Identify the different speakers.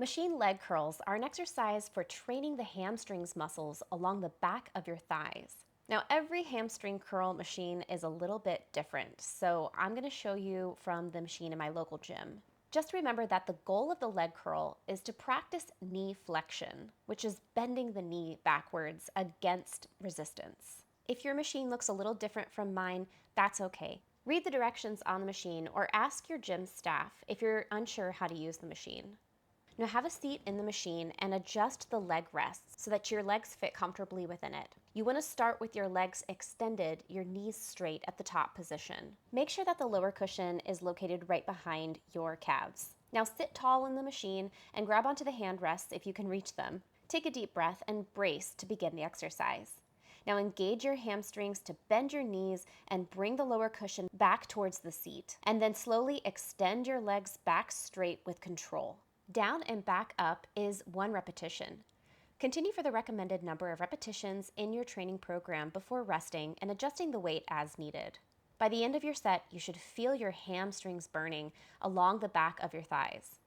Speaker 1: Machine leg curls are an exercise for training the hamstrings muscles along the back of your thighs. Now, every hamstring curl machine is a little bit different, so I'm going to show you from the machine in my local gym. Just remember that the goal of the leg curl is to practice knee flexion, which is bending the knee backwards against resistance. If your machine looks a little different from mine, that's okay. Read the directions on the machine or ask your gym staff if you're unsure how to use the machine. Now have a seat in the machine and adjust the leg rests so that your legs fit comfortably within it. You want to start with your legs extended, your knees straight at the top position. Make sure that the lower cushion is located right behind your calves. Now sit tall in the machine and grab onto the hand rests if you can reach them. Take a deep breath and brace to begin the exercise. Now engage your hamstrings to bend your knees and bring the lower cushion back towards the seat. And then slowly extend your legs back straight with control. Down and back up is 1 repetition. Continue for the recommended number of repetitions in your training program before resting and adjusting the weight as needed. By the end of your set, you should feel your hamstrings burning along the back of your thighs.